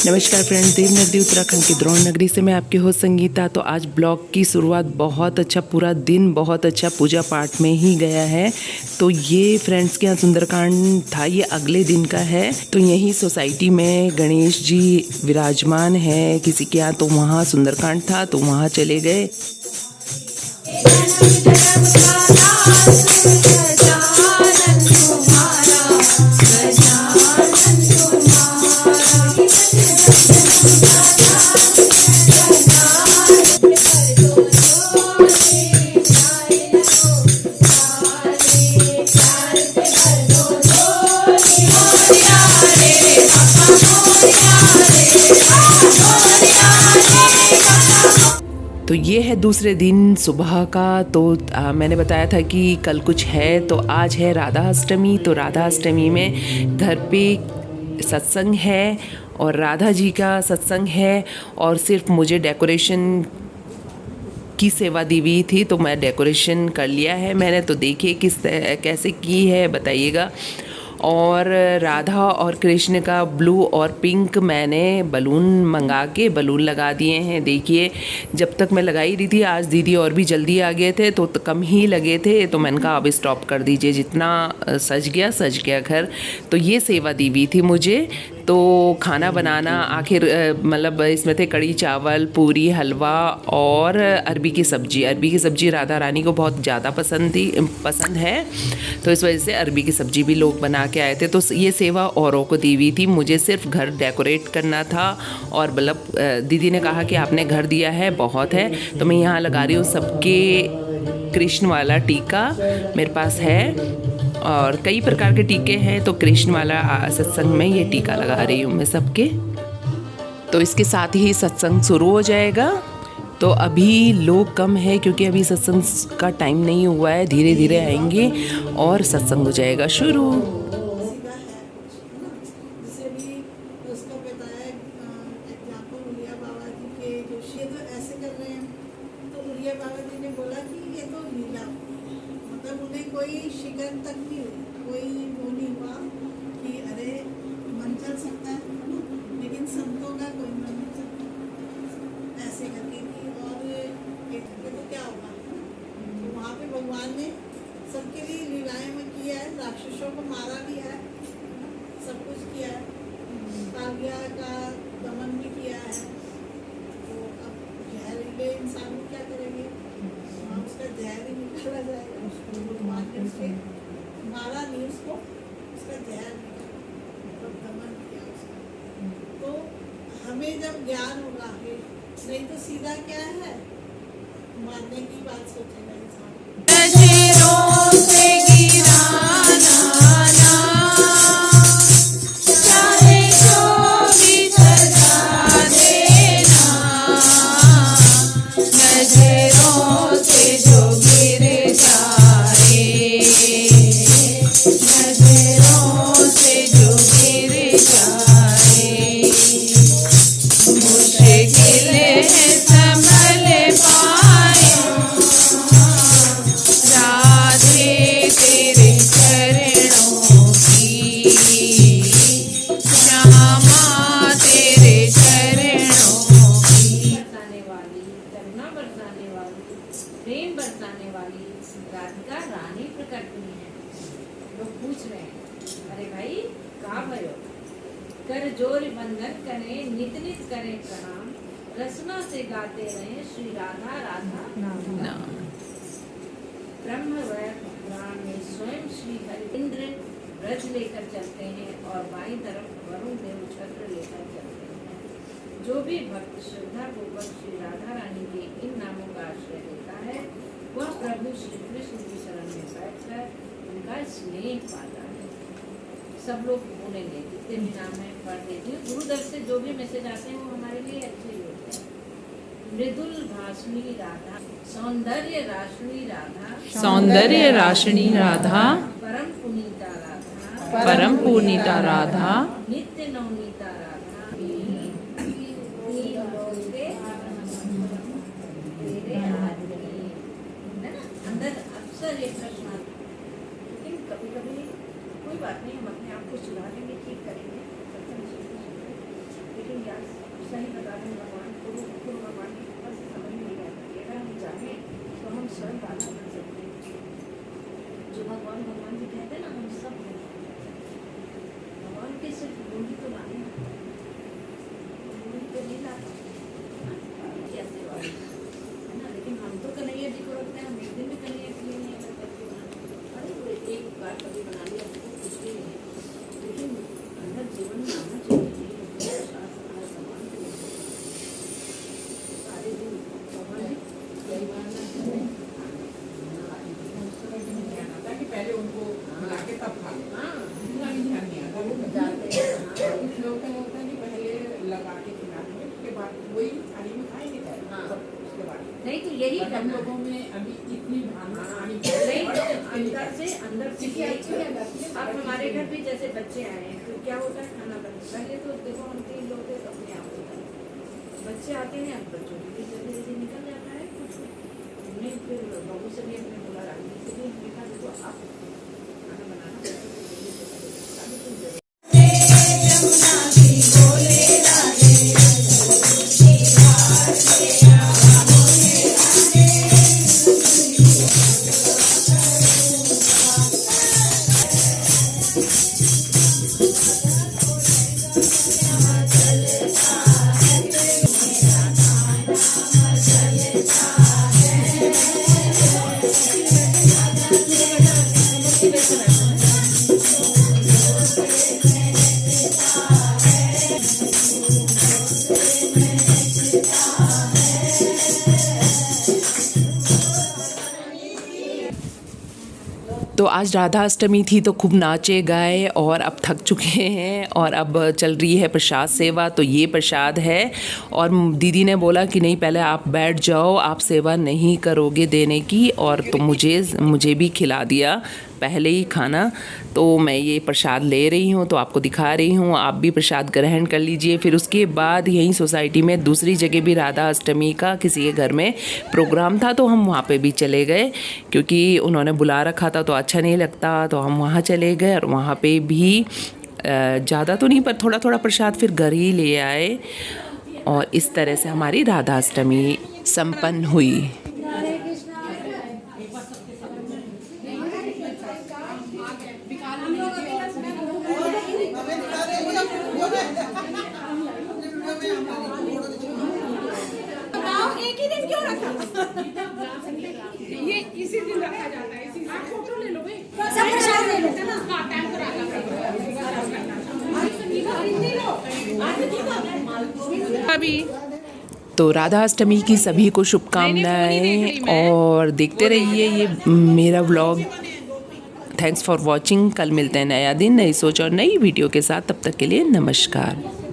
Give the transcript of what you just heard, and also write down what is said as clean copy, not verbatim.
नमस्कार फ्रेंड्स, देव नगरी उत्तराखंड की द्रोण नगरी से मैं आपकी होस्ट संगीता। तो आज ब्लॉग की शुरुआत बहुत अच्छा, पूरा दिन बहुत अच्छा पूजा पाठ में ही गया है। तो ये फ्रेंड्स के यहाँ सुंदरकांड था, ये अगले दिन का है। तो यही सोसाइटी में गणेश जी विराजमान है किसी के यहाँ, तो वहाँ सुंदरकांड था तो वहाँ चले गए। तो ये है दूसरे दिन सुबह का। तो मैंने बताया था कि कल कुछ है, तो आज है राधा अष्टमी। तो राधा अष्टमी में घर पे सत्संग है और राधा जी का सत्संग है, और सिर्फ मुझे डेकोरेशन की सेवा दी हुई थी तो मैं डेकोरेशन कर लिया है मैंने। तो देखिए कैसे की है बताइएगा। और राधा और कृष्ण का ब्लू और पिंक मैंने बलून मंगा के बलून लगा दिए हैं। देखिए जब तक मैं लगाई रही थी, आज दीदी और भी जल्दी आ गए थे तो कम ही लगे थे, तो मैंने कहा अब स्टॉप कर दीजिए, जितना सज गया घर। तो ये सेवा दी हुई थी मुझे। तो खाना बनाना आखिर मतलब इसमें थे कड़ी चावल, पूरी, हलवा और अरबी की सब्ज़ी राधा रानी को बहुत ज़्यादा पसंद है, तो इस वजह से अरबी की सब्ज़ी भी लोग बना के आए थे। तो ये सेवा औरों को दी हुई थी, मुझे सिर्फ घर डेकोरेट करना था। और मतलब दीदी ने कहा कि आपने घर दिया है बहुत है, तो मैं यहाँ लगा रही हूँ सबके कृष्ण वाला टीका मेरे पास है, और कई प्रकार के टीके हैं। तो कृष्ण वाला सत्संग में ये टीका लगा रही हूँ मैं सबके। तो इसके साथ ही सत्संग शुरू हो जाएगा। तो अभी लोग कम है क्योंकि अभी सत्संग का टाइम नहीं हुआ है, धीरे धीरे आएंगे और सत्संग हो जाएगा शुरू। कोई शिकन तक नहीं हुई, कोई वो नहीं हुआ कि अरे मन चल सकता है, लेकिन संतों का कोई मन नहीं चलता ऐसे करके कि और एक तो क्या होगा। तो वहाँ पे भगवान ने सबके लिए लीलाएं में किया है, राक्षसों को मारा भी है, सब कुछ किया है, काव्या का दमन भी किया है। तो अब जहरीले इंसान को क्या करेंगे, उसका जहर ही निकाला जाएगा। भगवान ने उसके मारा नहीं, उसको उसका जहर निकाला, दमन किया उसका। तो हमें जब ज्ञान होगा, नहीं तो सीधा क्या है, मारने की बात सोचेगा इंसान। प्रेम बरसाने वाली राधिका रानी प्रकट हुई है। लोग पूछ रहे हैं अरे भाई कहाँ भयो, कर जोर बंधन करे, नित नित करे प्रणाम, रसना से गाते रहे श्री राधा राधा नाम। ब्रह्म पुराण में स्वयं श्री हरि इंद्र ब्रज लेकर चलते हैं और बाईं तरफ वरुण देव छत्र लेकर चलते हैं। जो भी भक्त श्रद्धा पूर्वक श्री राधा रानी के इन नामों का आश्रय लेता है, वह प्रभु श्री कृष्ण की शरण में बैठकर उनका स्नेह पाता है। सब लोग बोलेंगे, जितने भी नाम है पढ़ देती हूँ। गुरुदर से जो भी मैसेज आते हैं वो हमारे लिए अच्छे ही होते हैं। मृदुल भाषणी राधा, सौंदर्य राशिनी राधा, सौंदर्य राशिनी राधा, परम पुनीता राधा, परम पूर्णिता राधा, नित्य नवनीता राधा। अंदर अक्सर ये प्रश्न आता है, लेकिन कभी कभी कोई बात नहीं, हम अपने आप को सुधारेंगे, ठीक करेंगे, लेकिन याद भगवान पालन कर सकते हैं। जो भगवान भगवान जी कहते हैं ना, हम सब भगवान के सिर्फ बूंदी तो लाने, बूंदी तो नहीं लाते कैसे वाले है ना। लेकिन हम तो कन्हैया जी को रखते हैं, हम एक दिन भी कन्हैया के लिए नहीं अगर करके बना, अरे वो एक बार कभी बना लिया तो कुछ भी नहीं है। लेकिन अंदर जीवन में आना चाहिए सारे दिन भगवान जी कई बार कि पहले उनको मिला के तब खा लो, इतना भी ध्यान नहीं आता। जाते हैं कुछ लोग का होता है कि पहले लगा के खिला देंगे, उसके बाद वही थाली में खाएंगे हाँ। उसके बाद। नहीं तो यही हम करना लोगों में अभी इतनी भावना आनी नहीं तो चाहिए। अंदर से किसी अच्छी है लगती है। अब हमारे घर भी जैसे बच्चे आए हैं तो क्या होता है, खाना बनता है। पहले तो देखो हम 3 लोग थे तो अपने आप होता है, बच्चे आते हैं, अब बच्चों की भी जल्दी जल्दी निकल जाता है कुछ। हमने फिर बहू से भी अपने बोला, रानी से भी देखा, देखो आप खाना बनाना जल्दी से जल्दी से करो, ताकि तुम जल्दी तो आज राधा अष्टमी थी तो खूब नाचे गाए और अब थक चुके हैं और अब चल रही है प्रसाद सेवा। तो ये प्रसाद है और दीदी ने बोला कि नहीं पहले आप बैठ जाओ, आप सेवा नहीं करोगे देने की, और तो मुझे भी खिला दिया पहले ही खाना। तो मैं ये प्रसाद ले रही हूँ तो आपको दिखा रही हूँ, आप भी प्रसाद ग्रहण कर लीजिए। फिर उसके बाद यहीं सोसाइटी में दूसरी जगह भी राधा अष्टमी का किसी के घर में प्रोग्राम था तो हम वहाँ पे भी चले गए, क्योंकि उन्होंने बुला रखा था तो अच्छा नहीं लगता, तो हम वहाँ चले गए और वहाँ पे भी ज़्यादा तो नहीं पर थोड़ा थोड़ा प्रसाद फिर घर ही ले आए। और इस तरह से हमारी राधा अष्टमी संपन्न हुई। एक ही दिन क्यों रखा? ये इसी दिन रखा जाता है, इसी आप फोटो ले लो भाई। सब प्रसाद ले लो ना। हाँ, टाइम पर अभी तो राधा अष्टमी की सभी को शुभकामनाएं और देखते रहिए ये मेरा व्लॉग। Thanks for watching. कल मिलते हैं नया दिन, नई सोच और नई वीडियो के साथ। तब तक के लिए नमस्कार।